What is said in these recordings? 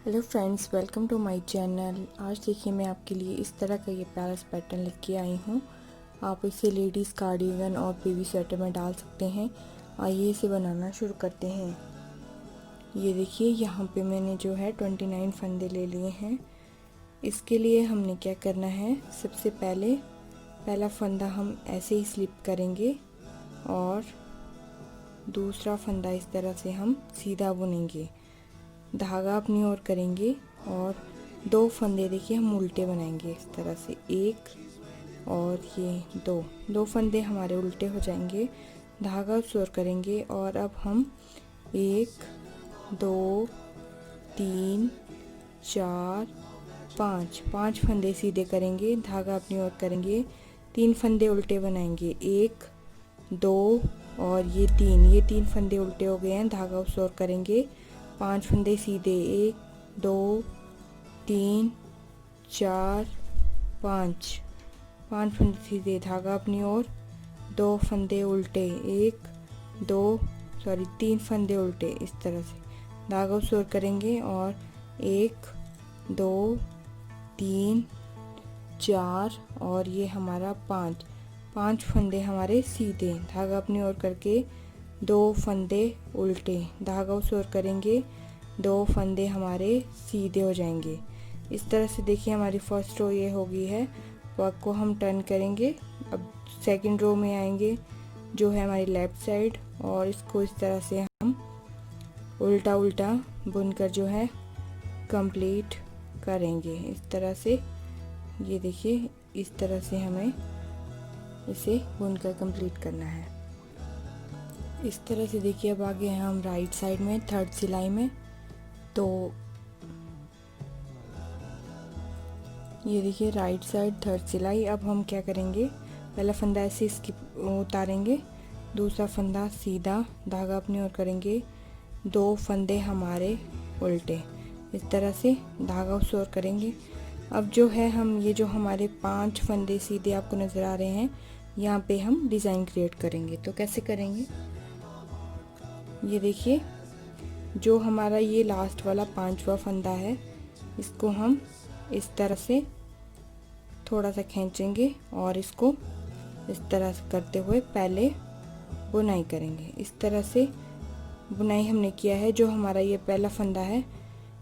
Hello friends, welcome to my channel. आज देखिए मैं आपके लिए इस तरह का ये प्यारा सा पैटर्न लेके आई हूँ। आप इसे लेडीज़ कार्डिगन और बेबी स्वेटर में डाल सकते हैं। आइए इसे बनाना शुरू करते हैं। ये देखिए यहाँ पे मैंने जो है 29 फंदे ले लिए हैं। इसके लिए हमने क्या करना है, सबसे पहला फंदा हम ऐसे ही स्लिप करेंगे और दूसरा फंदा इस तरह से हम सीधा बुनेंगे, धागा अपनी ओर करेंगे और दो फंदे देखिए हम उल्टे बनाएंगे इस तरह से, एक और ये दो फंदे हमारे उल्टे हो जाएंगे, धागा उस ओर करेंगे और अब हम 1 2 3 4 5 फंदे सीधे करेंगे, धागा अपनी ओर करेंगे, 3 फंदे उल्टे बनाएंगे, 1 2 और ये 3 फंदे उल्टे हो गए हैं, धागा उस ओर करेंगे, 5 फंदे सीधे, 1 2 3 4 5 फंदे सीधे, धागा अपनी ओर, 2 फंदे उल्टे, 3 फंदे उल्टे इस तरह से, धागा उस ओर करेंगे और 1 2 3 4 और ये हमारा 5 फंदे हमारे सीधे, धागा अपनी ओर करके 2 फंदे उल्टे, धागा उस ओर करेंगे, 2 फंदे हमारे सीधे हो जाएंगे। इस तरह से देखिए हमारी फर्स्ट रो ये हो गई है। वर्क को हम टर्न करेंगे, अब सेकंड रो में आएंगे जो है हमारी लेफ्ट साइड, और इसको इस तरह से हम उल्टा उल्टा बुनकर जो है कंप्लीट करेंगे। इस तरह से ये देखिए, इस तरह से हमें इसे बुनकर कंप्लीट करना है। इस तरह से देखिए अब आगे हैं हम राइट साइड में थर्ड सिलाई में। तो ये देखिए राइट साइड थर्ड सिलाई। अब हम क्या करेंगे, पहला फंदा ऐसे इसकी उतारेंगे, दूसरा फंदा सीधा, धागा अपनी ओर करेंगे, 2 फंदे हमारे उल्टे, इस तरह से धागा उस ओर करेंगे। अब जो है हम ये जो हमारे 5 फंदे सीधे आपको नज़र आ रहे हैं, यहाँ पे हम डिज़ाइन क्रिएट करेंगे। तो कैसे करेंगे, ये देखिए जो हमारा ये लास्ट वाला 5वां फंदा है, इसको हम इस तरह से थोड़ा सा खींचेंगे और इसको इस तरह से करते हुए पहले बुनाई करेंगे। इस तरह से बुनाई हमने किया है। जो हमारा ये पहला फंदा है,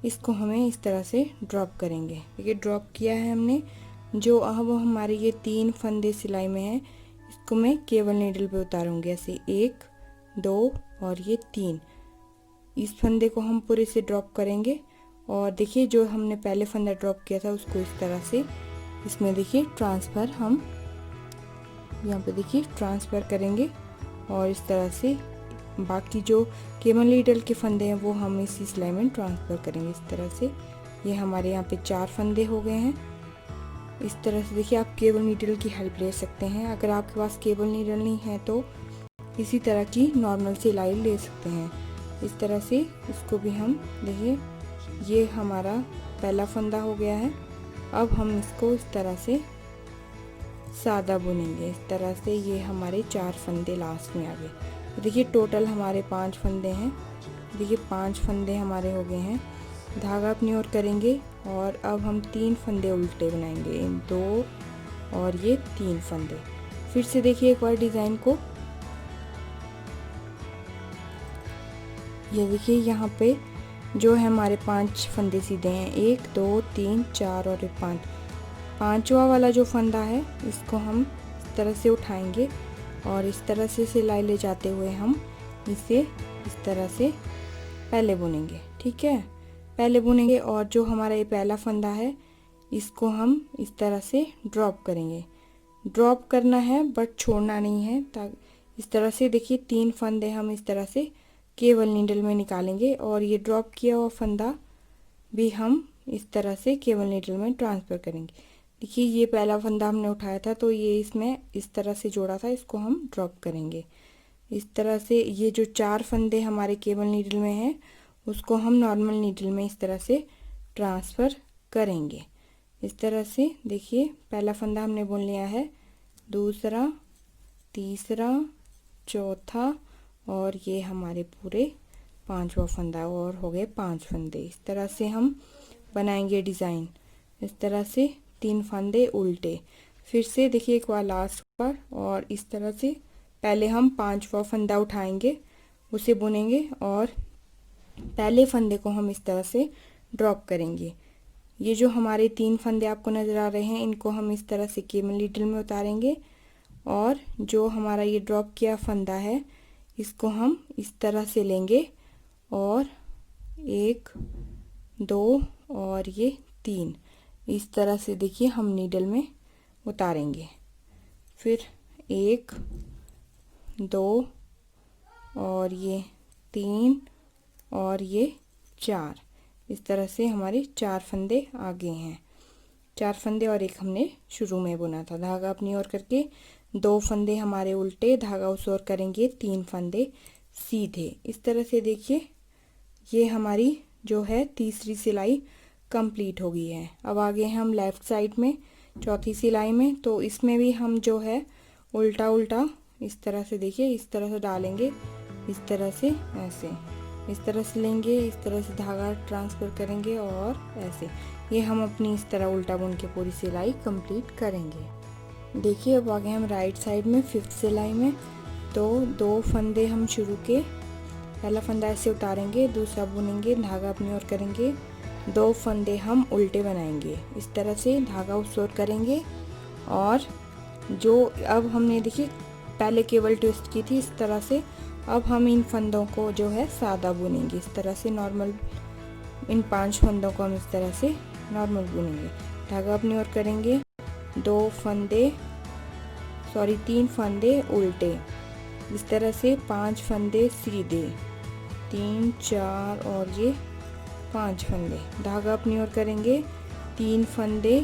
इसको हमें इस तरह से ड्रॉप करेंगे। देखिए ड्रॉप किया है हमने। जो अब हमारे ये 3 फंदे सिलाई में है, इसको मैं केवल नीडल पे उतारूंगी ऐसे, 1 2 और ये 3। इस फंदे को हम पूरे से ड्रॉप करेंगे और देखिए जो हमने पहले फंदा ड्रॉप किया था उसको इस तरह से इसमें देखिए ट्रांसफ़र, हम यहाँ पे देखिए ट्रांसफ़र करेंगे और इस तरह से बाकी जो केबल नीडल के फंदे हैं वो हम इसी सिलाई में ट्रांसफ़र करेंगे। इस तरह से ये हमारे यहाँ पे 4 फंदे हो गए हैं। इस तरह से देखिए आप केबल नीडल की हेल्प ले सकते हैं। अगर आपके पास केबल नीडल नहीं है तो इसी तरह की नॉर्मल सिलाई ले सकते हैं। इस तरह से इसको भी हम देखिए, ये हमारा पहला फंदा हो गया है। अब हम इसको इस तरह से सादा बुनेंगे। इस तरह से ये हमारे 4 फंदे लास्ट में आ गए। तो देखिए टोटल हमारे 5 फंदे हैं। देखिए 5 फंदे हमारे हो गए हैं। धागा अपनी ओर करेंगे और अब हम 3 फंदे उल्टे बनाएंगे, 2 और ये 3 फंदे। फिर से देखिए एक बार डिज़ाइन को, ये देखिए यहाँ पे जो है हमारे 5 फंदे सीधे हैं, 1 2 3 4 और 5। 5वां वाला जो फंदा है इसको हम इस तरह से उठाएंगे और इस तरह से सिलाई ले जाते हुए हम इसे इस तरह से पहले बुनेंगे। ठीक है, पहले बुनेंगे और जो हमारा ये पहला फंदा है इसको हम इस तरह से ड्रॉप करेंगे। ड्रॉप करना है बट छोड़ना नहीं है। इस तरह से देखिए 3 फंदे हम इस तरह से केवल नीडल में निकालेंगे और ये ड्रॉप किया हुआ फंदा भी हम इस तरह से केवल नीडल में ट्रांसफ़र करेंगे। देखिए ये पहला फंदा हमने उठाया था तो ये इसमें इस तरह से जोड़ा था, इसको हम ड्रॉप करेंगे। इस तरह से ये जो 4 फंदे हमारे केबल नीडल में हैं उसको हम नॉर्मल नीडल में इस तरह से ट्रांसफ़र करेंगे। इस तरह से देखिए पहला फंदा हमने बुन लिया है, दूसरा, तीसरा, चौथा और ये हमारे पूरे पांचवा फंदा और हो गए 5 फंदे। इस तरह से हम बनाएंगे डिज़ाइन। इस तरह से 3 फंदे उल्टे, फिर से देखिए एक बार लास्ट पर, और इस तरह से पहले हम 5वां फंदा उठाएंगे, उसे बुनेंगे और पहले फंदे को हम इस तरह से ड्रॉप करेंगे। ये जो हमारे 3 फंदे आपको नज़र आ रहे हैं, इनको हम इस तरह से केमल नीडल में उतारेंगे और जो हमारा ये ड्रॉप किया फंदा है इसको हम इस तरह से लेंगे और 1 2 और ये 3 इस तरह से देखिए हम नीडल में उतारेंगे। फिर 1 2 और ये 3 और ये 4, इस तरह से हमारे 4 फंदे आगे हैं। 4 फंदे और एक हमने शुरू में बुना था। धागा अपनी ओर करके 2 फंदे हमारे उल्टे, धागा उस ओर करेंगे, 3 फंदे सीधे। इस तरह से देखिए ये हमारी जो है तीसरी सिलाई कंप्लीट हो गई है। अब आगे हम लेफ़्ट साइड में चौथी सिलाई में, तो इसमें भी हम जो है उल्टा उल्टा इस तरह से देखिए इस तरह से डालेंगे, इस तरह से ऐसे इस तरह से लेंगे, इस तरह से धागा ट्रांसफ़र करेंगे और ऐसे ये हम अपनी इस तरह उल्टा बुन के पूरी सिलाई कंप्लीट करेंगे। देखिए अब आगे हम राइट साइड में 5th सिलाई में, तो 2 फंदे हम शुरू के, पहला फंदा ऐसे उतारेंगे, दूसरा बुनेंगे, धागा अपनी ओर करेंगे, 2 फंदे हम उल्टे बनाएंगे, इस तरह से धागा उस ओर करेंगे और जो अब हमने देखिए पहले केवल ट्विस्ट की थी इस तरह से, अब हम इन फंदों को जो है सादा बुनेंगे इस तरह से नॉर्मल। इन 5 फंदों को हम इस तरह से नॉर्मल बुनेंगे, धागा अपनी ओर करेंगे, 3 फंदे उल्टे, इस तरह से 5 फंदे सीधे, 3 4 और ये 5 फंदे, धागा अपनी ओर करेंगे, 3 फंदे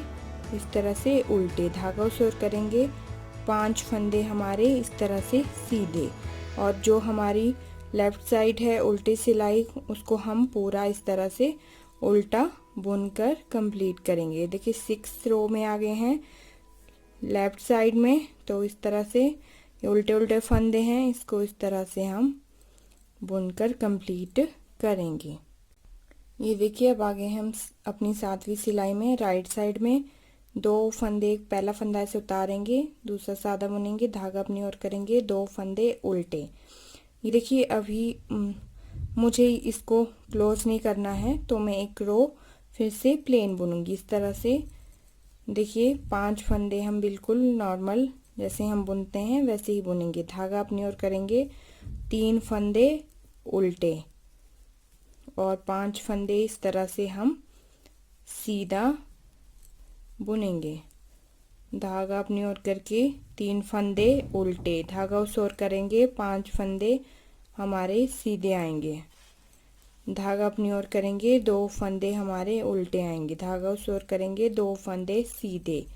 इस तरह से उल्टे, धागा उस ओर करेंगे, 5 फंदे हमारे इस तरह से सीधे, और जो हमारी लेफ़्ट साइड है उल्टी सिलाई उसको हम पूरा इस तरह से उल्टा बुनकर कंप्लीट करेंगे। देखिए 6 रो में आ गए हैं लेफ़्ट साइड में, तो इस तरह से ये उल्टे उल्टे फंदे हैं, इसको इस तरह से हम बुनकर कंप्लीट करेंगे। ये देखिए अब आगे हम अपनी 7वीं सिलाई में राइट साइड में 2 फंदे, पहला फंदा ऐसे उतारेंगे, दूसरा सादा बुनेंगे, धागा अपनी ओर करेंगे, 2 फंदे उल्टे। ये देखिए अभी मुझे इसको क्लोज नहीं करना है, तो मैं एक रो फिर से प्लेन बुनूंगी इस तरह से। देखिए 5 फंदे हम बिल्कुल नॉर्मल जैसे हम बुनते हैं वैसे ही बुनेंगे, धागा अपनी ओर करेंगे, 3 फंदे उल्टे और 5 फंदे इस तरह से हम सीधा बुनेंगे, धागा अपनी ओर करके 3 फंदे उल्टे, धागा उस ओर करेंगे, 5 फंदे हमारे सीधे आएंगे, धागा अपनी ओर करेंगे, 2 फंदे हमारे उल्टे आएंगे, धागा उस ओर करेंगे, 2 फंदे सीधे।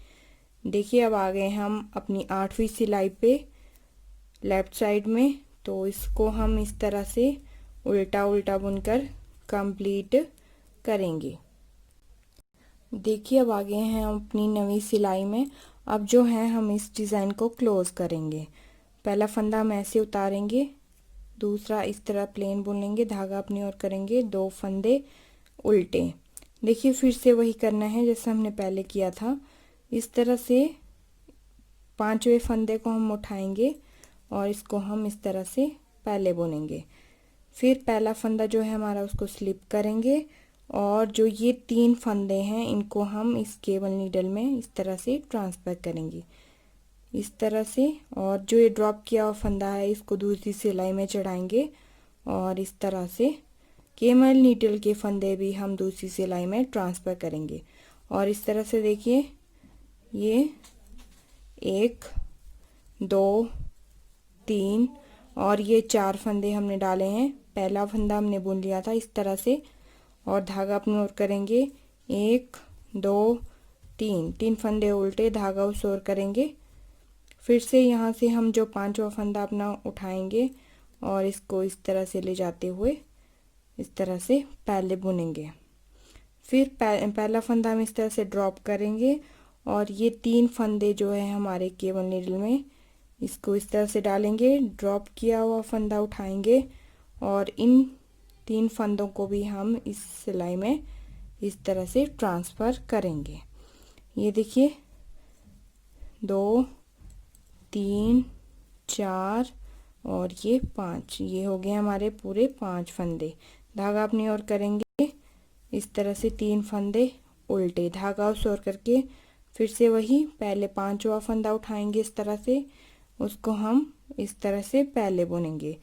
देखिए अब आ गए हम अपनी 8वीं सिलाई पे लेफ़्ट साइड में, तो इसको हम इस तरह से उल्टा उल्टा बुनकर कंप्लीट करेंगे। देखिए अब आगे हैं हम अपनी 9वीं सिलाई में। अब जो है हम इस डिज़ाइन को क्लोज करेंगे, पहला फंदा हम ऐसे उतारेंगे, दूसरा इस तरह प्लेन बुनेंगे, धागा अपनी ओर करेंगे, 2 फंदे उल्टे। देखिए फिर से वही करना है जैसा हमने पहले किया था, इस तरह से 5वें फंदे को हम उठाएंगे और इसको हम इस तरह से पहले बुनेंगे, फिर पहला फंदा जो है हमारा उसको स्लिप करेंगे और जो ये 3 फंदे हैं इनको हम इस केबल नीडल में इस तरह से ट्रांसफ़र करेंगे इस तरह से, और जो ये ड्रॉप किया हुआ फंदा है इसको दूसरी सिलाई में चढ़ाएंगे और इस तरह से केबल नीडल के फंदे भी हम दूसरी सिलाई में ट्रांसफ़र करेंगे। और इस तरह से देखिए ये 1 2 3 और ये 4 फंदे हमने डाले हैं, पहला फंदा हमने बुन लिया था इस तरह से और धागा अपनी ओर करेंगे, 1 2 3 फंदे उल्टे, धागा उस ओर करेंगे, फिर से यहाँ से हम जो 5वां फंदा अपना उठाएंगे और इसको इस तरह से ले जाते हुए इस तरह से पहले बुनेंगे, फिर पहला फंदा हम इस तरह से ड्रॉप करेंगे और ये 3 फंदे जो है हमारे केबल नीडल में इसको इस तरह से डालेंगे, ड्रॉप किया हुआ फंदा उठाएंगे और इन 3 फंदों को भी हम इस सिलाई में इस तरह से ट्रांसफ़र करेंगे। ये देखिए 2 3 4 और ये 5, ये हो गए हमारे पूरे 5 फंदे। धागा अपनी ओर करेंगे इस तरह से 3 फंदे उल्टे, धागा उस ओर करके फिर से वही पहले 5वां फंदा उठाएंगे इस तरह से, उसको हम इस तरह से पहले बुनेंगे,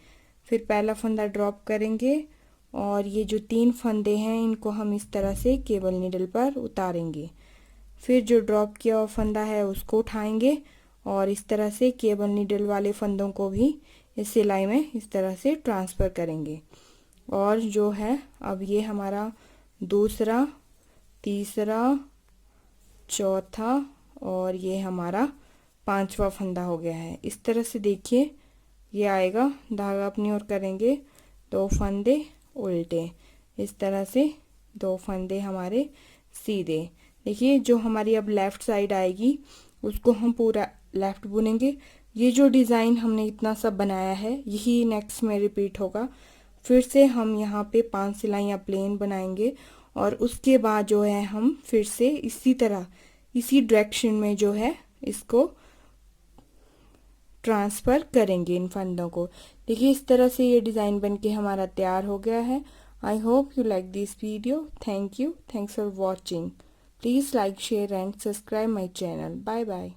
फिर पहला फंदा ड्रॉप करेंगे और ये जो 3 फंदे हैं इनको हम इस तरह से केबल नीडल पर उतारेंगे। फिर जो ड्रॉप किया हुआ फंदा है उसको उठाएंगे और इस तरह से केबल नीडल वाले फंदों को भी इस सिलाई में इस तरह से ट्रांसफ़र करेंगे। और जो है अब ये हमारा दूसरा, तीसरा, चौथा और ये हमारा 5वां फंदा हो गया है। इस तरह से देखिए ये आएगा, धागा अपनी ओर करेंगे, 2 फंदे उल्टे, इस तरह से 2 फंदे हमारे सीधे। देखिए जो हमारी अब लेफ़्ट साइड आएगी उसको हम पूरा लेफ़्ट बुनेंगे। ये जो डिज़ाइन हमने इतना सब बनाया है यही नेक्स्ट में रिपीट होगा। फिर से हम यहाँ पे 5 सिलाइयाँ प्लेन बनाएंगे और उसके बाद जो है हम फिर से इसी तरह इसी डायरेक्शन में जो है इसको ट्रांसफ़र करेंगे इन फंदों को। देखिए इस तरह से ये डिज़ाइन बनके हमारा तैयार हो गया है। I hope you like this video. Thank you, thanks for watching. Please like, share and subscribe my channel. Bye bye.